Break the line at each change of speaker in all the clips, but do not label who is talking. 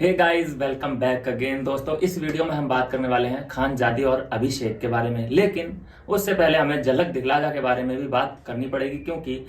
हे guys, welcome back again. दोस्तों, इस video में हम बात करने वाले हैं खानजादी और अभिषेक के बारे में। लेकिन उससे पहले हमें झलक दिखला जा के बारे में भी बात करनी पड़ेगी, क्योंकि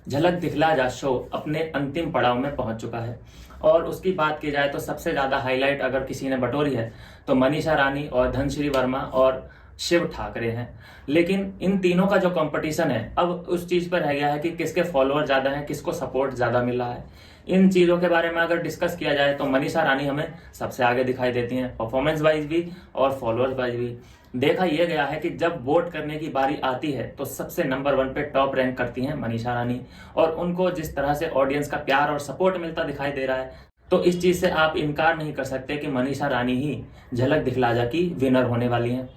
झलक दिखला जा शो अपने अंतिम पड़ाव में पहुंच चुका है। और उसकी बात की जाए तो सबसे ज्यादा हाईलाइट अगर किसी ने बटोरी है तो मनीषा रानी और धनश्री वर्मा और शिव ठाकरे हैं। लेकिन इन तीनों का जो कंपटीशन है अब उस चीज पर रह गया है कि किसके फॉलोअर ज्यादा हैं, किसको सपोर्ट ज्यादा मिल रहा है। इन चीजों के बारे में अगर डिस्कस किया जाए तो मनीषा रानी हमें सबसे आगे दिखाई देती हैं, परफॉर्मेंस वाइज भी और फॉलोअर्स वाइज भी। देखा यह गया है कि जब वोट करने की बारी आती है तो सबसे नंबर 1 पे टॉप रैंक करती हैं मनीषा रानी। और उनको जिस तरह से ऑडियंस का प्यार और सपोर्ट मिलता दिखाई दे रहा है, तो इस चीज से आप इनकार नहीं कर सकते कि मनीषा रानी ही झलक दिखला जा की विनर होने वाली हैं।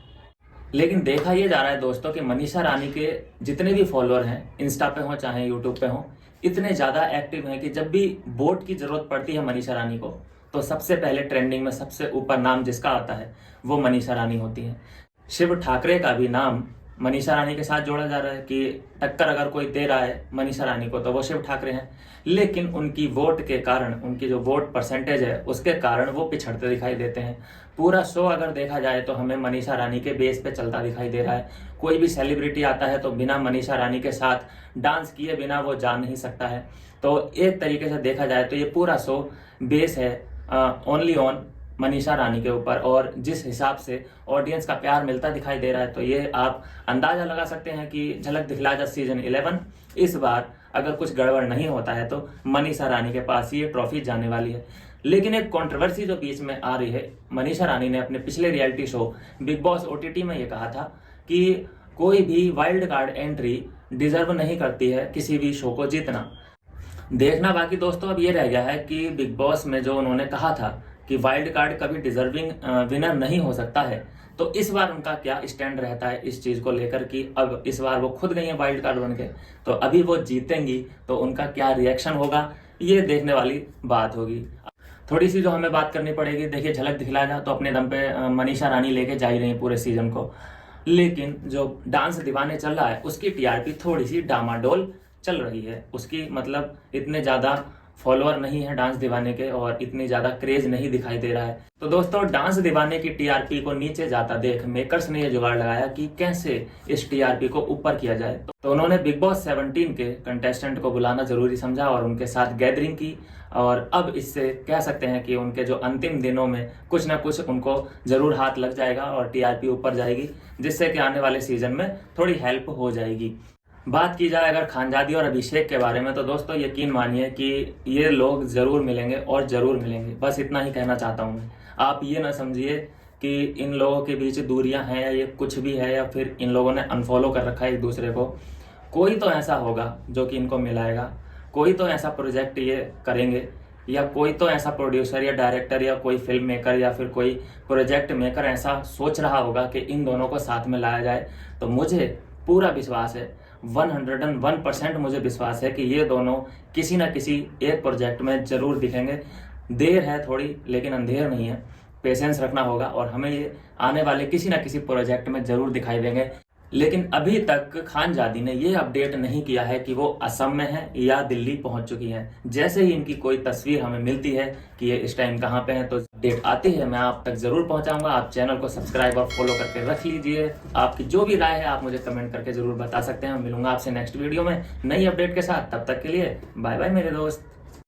लेकिन देखा यह जा रहा है दोस्तों कि मनीषा रानी के जितने भी फॉलोअर हैं, इंस्टा पे हो चाहे यूट्यूब पे हो, इतने ज्यादा एक्टिव हैं कि जब भी वोट की जरूरत पड़ती है मनीषा रानी को, तो सबसे पहले ट्रेंडिंग में सबसे ऊपर नाम जिसका आता है वो मनीषा रानी होती है। शिव ठाकरे का भी नाम मनीषा रानी के साथ जोड़ा जा रहा है कि टक्कर अगर कोई दे रहा है मनीषा रानी को तो वो शिव ठाकरे हैं। लेकिन उनकी वोट के कारण, उनकी जो वोट परसेंटेज है उसके कारण वो पिछड़ते दिखाई देते हैं। पूरा शो अगर देखा जाए तो हमें मनीषा रानी के बेस पे चलता दिखाई दे रहा है। कोई भी सेलिब्रिटी आता है तो बिना मनीषा रानी के साथ डांस किए बिना वो जा नहीं सकता है। तो एक तरीके से देखा जाए तो ये पूरा शो बेस है ओनली ऑन मनीषा रानी के ऊपर। और जिस हिसाब से ऑडियंस का प्यार मिलता दिखाई दे रहा है तो ये आप अंदाजा लगा सकते हैं कि झलक दिखला जा सीजन 11 इस बार अगर कुछ गड़बड़ नहीं होता है तो मनीषा रानी के पास ये ट्रॉफी जाने वाली है। लेकिन एक कंट्रोवर्सी जो बीच में आ रही है, मनीषा रानी ने अपने पिछले reality show big boss OTT में ये कहा था कि कोई भी वाइल्ड कार्ड एंट्री डिजर्व नहीं करती है किसी भी शो को जीतना। देखना बाकी दोस्तों अब ये रह गया है कि बिग बॉस में जो उन्होंने कहा था कि वाइल्ड कार्ड कभी डिजर्विंग विनर नहीं हो सकता है, तो इस बार उनका क्या स्टैंड रहता है इस चीज को लेकर कि अब इस बार वो खुद गई है वाइल्ड कार्ड बन के, तो अभी वो जीतेंगी तो उनका क्या रिएक्शन होगा ये देखने वाली बात होगी। थोड़ी सी जो हमें बात करनी पड़ेगी, देखिए झलक दिखला जा तो अपने दम पे मनीषा रानी लेके जा ही रही है पूरे सीजन को। लेकिन जो डांस दीवाने चल रहा है उसकी टीआरपी थोड़ी सी डामाडोल चल रही है। उसकी मतलब इतने ज्यादा फॉलोअर नहीं है डांस दीवाने के और इतनी ज्यादा क्रेज नहीं दिखाई दे रहा है। तो दोस्तों, डांस दीवाने की टीआरपी को नीचे जाता देख मेकर्स ने यह जुगाड़ लगाया कि कैसे इस टीआरपी को ऊपर किया जाए। तो उन्होंने बिग बॉस 17 के कंटेस्टेंट को बुलाना जरूरी समझा और उनके साथ गैदरिंग की। और अब इससे कह सकते हैं कि उनके जो अंतिम दिनों में कुछ ना कुछ उनको जरूर हाथ लग जाएगा और टीआरपी ऊपर जाएगी, जिससे कि आने वाले सीजन में थोड़ी हेल्प हो जाएगी। बात की जाए अगर खानजादी और अभिषेक के बारे में तो दोस्तों यकीन मानिए कि ये लोग जरूर मिलेंगे और जरूर मिलेंगे। बस इतना ही कहना चाहता हूँ मैं। आप ये ना समझिए कि इन लोगों के बीच दूरियां हैं या ये कुछ भी है या फिर इन लोगों ने अनफॉलो कर रखा है एक दूसरे को। कोई तो ऐसा होगा जो कि इनको मिलाएगा, कोई तो ऐसा प्रोजेक्ट ये करेंगे, या कोई तो ऐसा प्रोड्यूसर या डायरेक्टर या कोई फिल्म मेकर या फिर कोई प्रोजेक्ट मेकर ऐसा सोच रहा होगा कि इन दोनों को साथ में लाया जाए। तो मुझे पूरा विश्वास है, 101% मुझे विश्वास है कि ये दोनों किसी ना किसी एक प्रोजेक्ट में जरूर दिखेंगे। देर है थोड़ी लेकिन अंधेर नहीं है, पेशेंस रखना होगा और हमें ये आने वाले किसी ना किसी प्रोजेक्ट में जरूर दिखाई देंगे। लेकिन अभी तक खानजादी ने ये अपडेट नहीं किया है कि वो असम में है या दिल्ली पहुंच चुकी हैं। जैसे ही इनकी कोई तस्वीर हमें मिलती है कि ये इस टाइम कहां पे हैं तो अपडेट आती है मैं आप तक जरूर पहुंचाऊंगा। आप चैनल को सब्सक्राइब और फॉलो करके रख लीजिए। आपकी जो भी राय है आप मुझे कमेंट करके जरूर बता सकते हैं। मिलूंगा आपसे नेक्स्ट वीडियो में नई अपडेट के साथ। तब तक के लिए बाय बाय मेरे दोस्त।